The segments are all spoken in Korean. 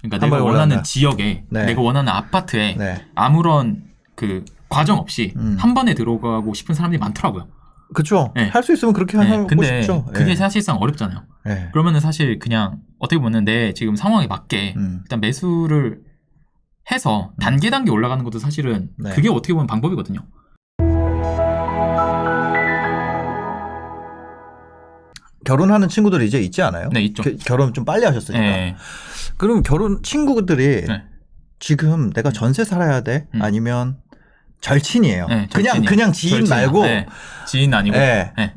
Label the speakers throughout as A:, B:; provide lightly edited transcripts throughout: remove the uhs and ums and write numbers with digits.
A: 그러니까 내가 원하는 지역에
B: 네.
A: 내가 원하는 아파트에
B: 네.
A: 아무런 그 과정 없이 한 번에 들어가고 싶은 사람들이 많더라고요.
B: 그렇죠.
A: 네.
B: 할 수 있으면 그렇게
A: 네.
B: 하고
A: 근데
B: 싶죠.
A: 그게
B: 네.
A: 사실상 어렵잖아요.
B: 네.
A: 그러면은 사실 그냥 어떻게 보면 내 지금 상황에 맞게 일단 매수를 해서 단계 올라가는 것도 사실은
B: 네.
A: 그게 어떻게 보면 방법이거든요.
B: 결혼하는 친구들이 이제 있지 않아요?
A: 네, 있죠.
B: 결혼 좀 빨리 하셨으니까.
A: 네.
B: 그럼 결혼 친구들이
A: 네.
B: 지금 내가 전세 살아야 돼? 아니면 절친이에요.
A: 네,
B: 그냥 지인
A: 절친이요.
B: 말고.
A: 네. 지인 아니고.
B: 네.
A: 네.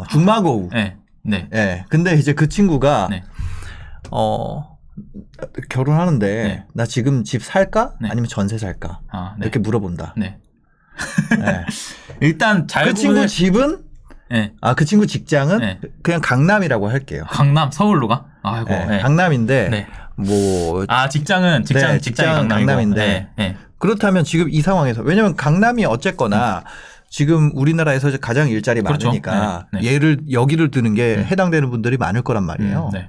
B: 중마고우.
A: 네. 네.
B: 네. 근데 이제 그 친구가
A: 네.
B: 결혼하는데
A: 네.
B: 나 지금 집 살까?
A: 네.
B: 아니면 전세 살까?
A: 네.
B: 이렇게 물어본다.
A: 네.
B: 네.
A: 일단 잘
B: 그 친구 집은
A: 네.
B: 그 친구 직장은
A: 네.
B: 그냥 강남이라고 할게요.
A: 강남, 서울로 가? 아이고.
B: 네.
A: 네.
B: 강남인데
A: 네.
B: 뭐
A: 직장은
B: 강남인데
A: 네. 네.
B: 그렇다면 지금 이 상황에서 왜냐면 강남이 어쨌거나 지금 우리나라에서 가장 일자리
A: 그렇죠.
B: 많으니까
A: 네.
B: 여기를 드는 게 해당되는 분들이 많을 거란 말이에요.
A: 네.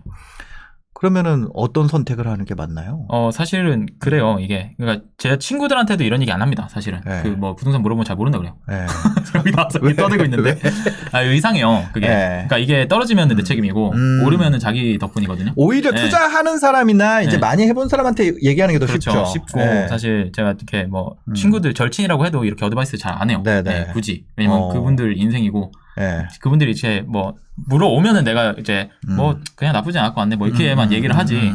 B: 그러면은 어떤 선택을 하는 게 맞나요?
A: 사실은 그래요. 이게 그러니까 제 친구들한테도 이런 얘기 안 합니다. 사실은
B: 네.
A: 그 뭐 부동산 물어보면 잘 모른다 그래요.
B: 네.
A: 여기 나와서 떠들고 있는데 이상해요. 그게
B: 네.
A: 그러니까 이게 떨어지면 내 책임이고 오르면은 자기 덕분이거든요.
B: 오히려
A: 네.
B: 투자하는 사람이나 이제
A: 네.
B: 많이 해본 사람한테 얘기하는 게 더
A: 그렇죠.
B: 쉽죠.
A: 쉽고
B: 네.
A: 사실 제가 이렇게 뭐 친구들 절친이라고 해도 이렇게 어드바이스 잘 안 해요.
B: 네,
A: 네,
B: 네.
A: 굳이 왜냐면 그분들 인생이고
B: 네.
A: 그분들이 이제 뭐 물어오면은 내가 이제 뭐 그냥 나쁘지 않았고 왔네 뭐 이렇게만 얘기를 하지.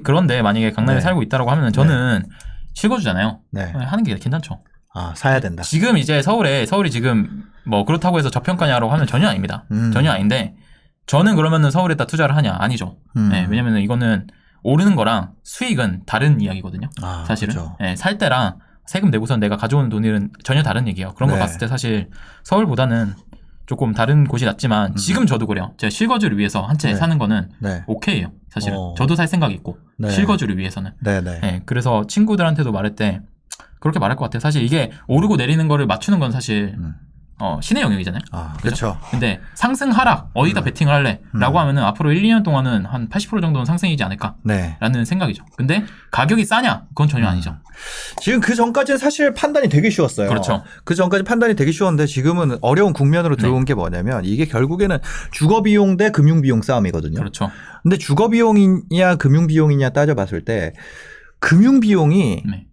A: 그런데 만약에 강남에
B: 네.
A: 살고 있다라고 하면은 저는 실거주잖아요.
B: 네.
A: 하는 게 괜찮죠.
B: 사야 된다.
A: 지금 이제 서울이 지금 뭐 그렇다고 해서 저평가냐라고 하면 전혀 아닙니다. 전혀 아닌데 저는 그러면은 서울에다 투자를 하냐? 아니죠. 네, 왜냐면은 이거는 오르는 거랑 수익은 다른 이야기거든요. 사실은.
B: 그렇죠.
A: 네, 살 때랑 세금 내고선 내가 가져오는 돈은 전혀 다른 얘기예요. 그런 거
B: 네.
A: 봤을 때 사실 서울보다는 조금 다른 곳이 낫지만 지금 저도 그래요. 제가 실거주를 위해서 한 채
B: 네.
A: 사는 거는
B: 네.
A: 오케이예요. 사실은. 저도 살 생각이 있고
B: 네.
A: 실거주를 위해서는.
B: 네, 네.
A: 네, 그래서 친구들한테도 말할 때 그렇게 말할 것 같아요. 사실 이게 오르고 내리는 거를 맞추는 건 사실 신의 영역이잖아요.
B: 그렇죠.
A: 근데 상승 하락 어디다 베팅을 할래? 라고 하면은 앞으로 1, 2년 동안은 한 80% 정도는 상승이지 않을까?
B: 네.
A: 라는 생각이죠. 근데 가격이 싸냐? 그건 전혀 아니죠.
B: 지금 그 전까지는 사실 판단이 되게 쉬웠어요.
A: 그렇죠.
B: 그 전까지 판단이 되게 쉬웠는데 지금은 어려운 국면으로 들어온 게 뭐냐면 이게 결국에는 주거비용 대 금융비용 싸움이거든요.
A: 그렇죠.
B: 근데 주거비용이냐 금융비용이냐 따져봤을 때 금융비용이
A: 네.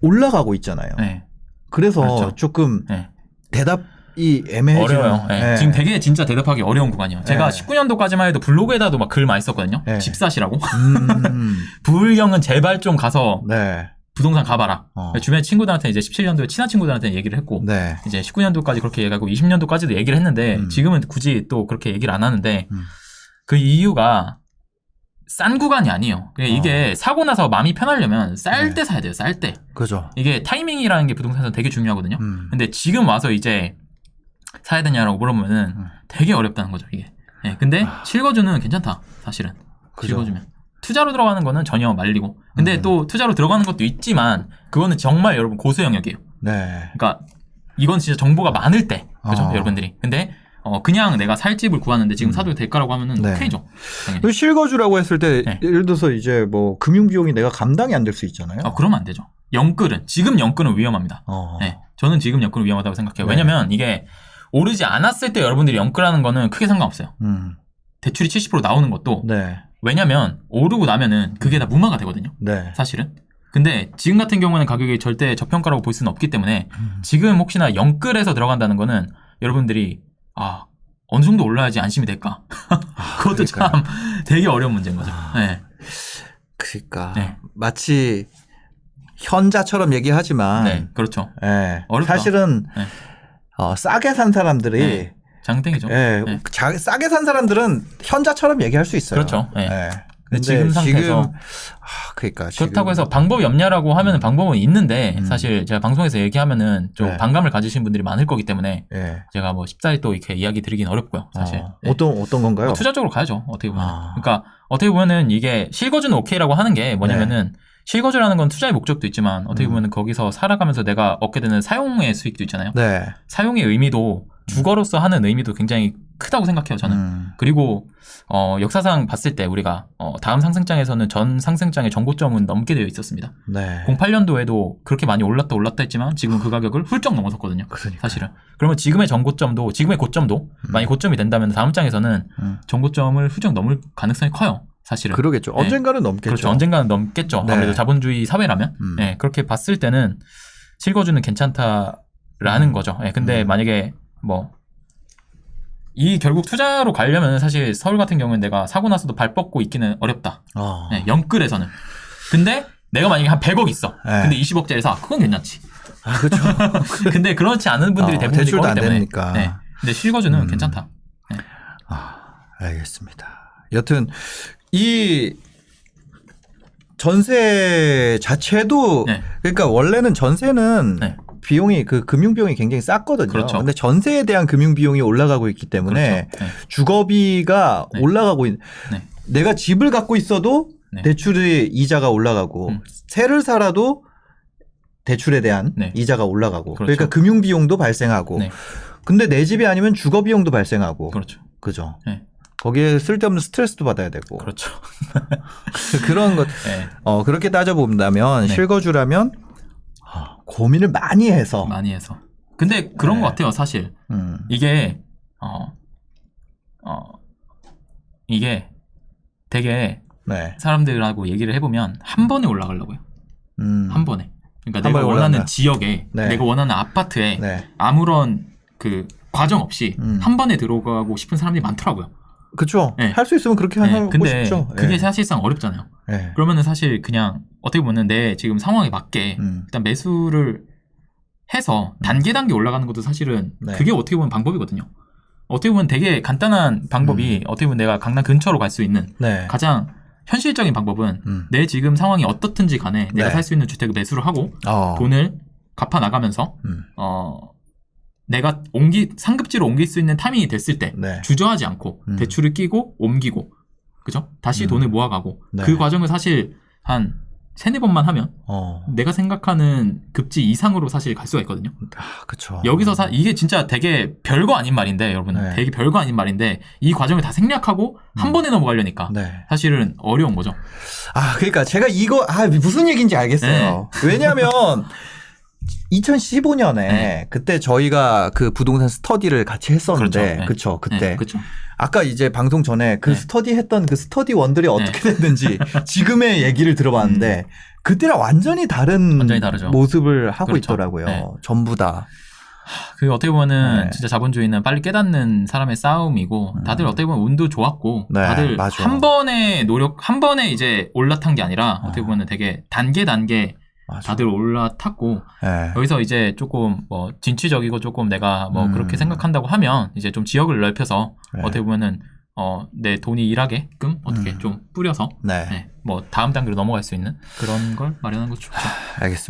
B: 올라가고 있잖아요.
A: 네.
B: 그래서
A: 그렇죠.
B: 조금
A: 네.
B: 대답이 애매해지는.
A: 어려워요. 네.
B: 네.
A: 지금 되게 진짜 대답하기 어려운 구간이에요. 제가 19년도까지만 해도 블로그에다도 막 글 많이 썼거든요.
B: 네.
A: 집 사시라고. 부울경은 제발 좀 가서
B: 네.
A: 부동산 가봐라. 주변 친구들한테 이제 17년도에 친한 친구들한테 얘기를 했고
B: 네.
A: 이제 19년도까지 그렇게 얘기하고 20년도까지도 얘기를 했는데 지금은 굳이 또 그렇게 얘기를 안 하는데 그 이유가 싼 구간이 아니에요. 이게 사고 나서 마음이 편하려면 쌀 때 사야 돼요. 쌀 때.
B: 그죠.
A: 이게 타이밍이라는 게 부동산에서 되게 중요하거든요. 근데 지금 와서 이제 사야 되냐라고 물어보면은 되게 어렵다는 거죠, 이게. 네, 근데 실거주는 괜찮다, 사실은.
B: 그죠.
A: 실거주면. 투자로 들어가는 거는 전혀 말리고. 근데 또 투자로 들어가는 것도 있지만 그거는 정말 여러분 고수 영역이에요.
B: 네.
A: 그러니까 이건 진짜 정보가 많을 때, 그죠, 여러분들이. 근데 그냥 내가 살 집을 구하는데 지금 사도 될까라고 하면은
B: 네.
A: 오케이죠. 당연히.
B: 실거주라고 했을 때
A: 네.
B: 예를 들어서 이제 뭐 금융비용이 내가 감당이 안 될 수 있잖아요.
A: 그러면 안 되죠. 지금 영끌은 위험합니다. 네, 저는 지금 영끌은 위험하다고 생각해요.
B: 네.
A: 왜냐면 이게 오르지 않았을 때 여러분들이 영끌하는 거는 크게 상관없어요. 대출이 70% 나오는 것도
B: 네.
A: 왜냐면 오르고 나면은 그게 다 무마가 되거든요.
B: 네.
A: 사실은. 근데 지금 같은 경우는 가격이 절대 저평가라고 볼 수는 없기 때문에 지금 혹시나 영끌에서 들어간다는 거는 여러분들이 어느 정도 올라야지 안심이 될까? 그것도 참 되게 어려운 문제인 거죠. 네.
B: 그러니까
A: 네.
B: 마치 현자처럼 얘기하지만
A: 네, 그렇죠.
B: 네.
A: 어렵다.
B: 사실은
A: 네.
B: 싸게 산 사람들이
A: 네. 장땡이죠.
B: 네.
A: 네.
B: 싸게 산 사람들은 현자처럼 얘기할 수 있어요.
A: 그렇죠. 네.
B: 네.
A: 근데 지금 상태에서
B: 그러니까
A: 그렇다고 해서 방법이 없냐라고 하면은 방법은 있는데 사실 제가 방송에서 얘기하면은 좀
B: 네.
A: 반감을 가지신 분들이 많을 거기 때문에
B: 네.
A: 제가 뭐 쉽사리 또 이렇게 이야기 드리긴 어렵고요. 사실. 네.
B: 어떤 건가요?
A: 뭐 투자적으로 가야죠. 어떻게 보면. 그러니까 어떻게 보면은 이게 실거주는 오케이라고 하는 게 뭐냐면은 실거주라는 건 투자의 목적도 있지만 어떻게 보면은 거기서 살아가면서 내가 얻게 되는 사용의 수익도 있잖아요.
B: 네.
A: 사용의 의미도 주거로서 하는 의미도 굉장히 크다고 생각해요, 저는. 그리고 역사상 봤을 때 우리가 다음 상승장에서는 전 상승장의 전고점은 넘게 되어 있었습니다.
B: 네.
A: 08년도에도 그렇게 많이 올랐다 했지만 지금 그 가격을 훌쩍 넘어섰거든요.
B: 그러니까요.
A: 사실은. 그러면 지금의 고점도 만약 고점이 된다면 다음 장에서는 전고점을 훌쩍 넘을 가능성이 커요. 사실은.
B: 그러겠죠.
A: 네.
B: 언젠가는 넘겠죠.
A: 그렇죠. 언젠가는 넘겠죠.
B: 네.
A: 아무래도 자본주의 사회라면. 네, 그렇게 봤을 때는 실거주는 괜찮다라는 거죠. 네, 근데 만약에 이 결국 투자로 가려면 사실 서울 같은 경우는 내가 사고 나서도 발 뻗고 있기는 어렵다. 네, 영끌에서는. 근데 내가 만약에 한 100억 있어.
B: 네.
A: 근데 20억짜리 사. 그건 괜찮지.
B: 아, 그렇죠.
A: 근데 그렇지 않은 분들이 대부분일
B: 대출도
A: 거기
B: 안
A: 때문에.
B: 되니까.
A: 네. 근데 실거주는 괜찮다. 네.
B: 알겠습니다. 여튼 이 전세 자체도
A: 네.
B: 그러니까 원래는 전세는
A: 네.
B: 비용이 그 금융 비용이 굉장히 쌌거든요.
A: 그렇죠.
B: 근데 전세에 대한 금융 비용이 올라가고 있기 때문에
A: 그렇죠. 네.
B: 주거비가
A: 네.
B: 올라가고 있는.
A: 네.
B: 내가 집을 갖고 있어도
A: 네.
B: 대출의 이자가 올라가고 새를 살아도 대출에 대한
A: 네.
B: 이자가 올라가고
A: 그렇죠.
B: 그러니까 금융 비용도 발생하고
A: 네.
B: 근데 내 집이 아니면 주거 비용도 발생하고
A: 그렇죠.
B: 그죠.
A: 네.
B: 거기에 쓸데없는 스트레스도 받아야 되고
A: 그렇죠.
B: 그런 것
A: 네.
B: 그렇게 따져본다면
A: 네.
B: 실거주라면 고민을 많이 해서
A: 많이 해서. 근데 그런
B: 네.
A: 것 같아요, 사실. 이게 이게 되게
B: 네.
A: 사람들하고 얘기를 해보면 한 번에 올라가려고요. 한 번에. 그러니까
B: 한
A: 내가
B: 번에
A: 원하는
B: 올라간다.
A: 지역에
B: 네.
A: 내가 원하는 아파트에
B: 네.
A: 아무런 그 과정 없이 한 번에 들어가고 싶은 사람들이 많더라고요.
B: 그렇죠.
A: 네.
B: 할 수 있으면 그렇게
A: 네.
B: 하고
A: 근데
B: 싶죠.
A: 그게
B: 네.
A: 사실상 어렵잖아요.
B: 네.
A: 그러면은 사실 그냥 어떻게 보면 내 지금 상황에 맞게 일단 매수를 해서 단계 올라가는 것도 사실은
B: 네.
A: 그게 어떻게 보면 방법이거든요. 어떻게 보면 되게 간단한 방법이 어떻게 보면 내가 강남 근처로 갈 수 있는
B: 네.
A: 가장 현실적인 방법은 내 지금 상황이 어떻든지 간에 내가
B: 네.
A: 살 수 있는 주택을 매수를 하고 돈을 갚아 나가면서 내가 상급지로 옮길 수 있는 타이밍이 됐을 때
B: 네.
A: 주저하지 않고 대출을 끼고 옮기고 그죠? 다시 돈을 모아가고
B: 네.
A: 그 과정을 사실 한 3-4번만 하면 내가 생각하는 급지 이상으로 사실 갈 수가 있거든요.
B: 그렇죠.
A: 여기서 이게 진짜 되게 별거 아닌 말인데 여러분
B: 네.
A: 되게 별거 아닌 말인데 이 과정을 다 생략하고 한 번에 넘어가려니까
B: 네.
A: 사실은 어려운 거죠.
B: 그러니까 제가 이거 무슨 얘기인지 알겠어요. 왜냐하면 2015년에
A: 네.
B: 그때 저희가 그 부동산 스터디를 같이 했었는데
A: 그렇죠. 네.
B: 그쵸 그때
A: 네, 그렇죠.
B: 아까 이제 방송 전에 그
A: 네.
B: 스터디 했던 그 스터디 원들이 어떻게 됐는지 지금의 얘기를 들어봤는데 그때랑 완전히 다른
A: 다르죠.
B: 모습을 하고
A: 그렇죠.
B: 있더라고요.
A: 네.
B: 전부 다.
A: 그 어떻게 보면은
B: 네.
A: 진짜 자본주의는 빨리 깨닫는 사람의 싸움이고 다들 어떻게 보면 운도 좋았고
B: 네,
A: 다들
B: 맞아.
A: 한 번에 이제 올라탄 게 아니라 어떻게 보면은 되게 단계
B: 맞아.
A: 다들 올라탔고
B: 네.
A: 여기서 이제 조금 진취적이고 조금 내가 그렇게 생각한다고 하면 이제 좀 지역을 넓혀서
B: 네.
A: 어떻게 보면은 내 돈이 일하게끔 어떻게 좀 뿌려서
B: 네.
A: 네, 다음 단계로 넘어갈 수 있는 그런 걸 마련하는 것도 좋죠.
B: 알겠습니다.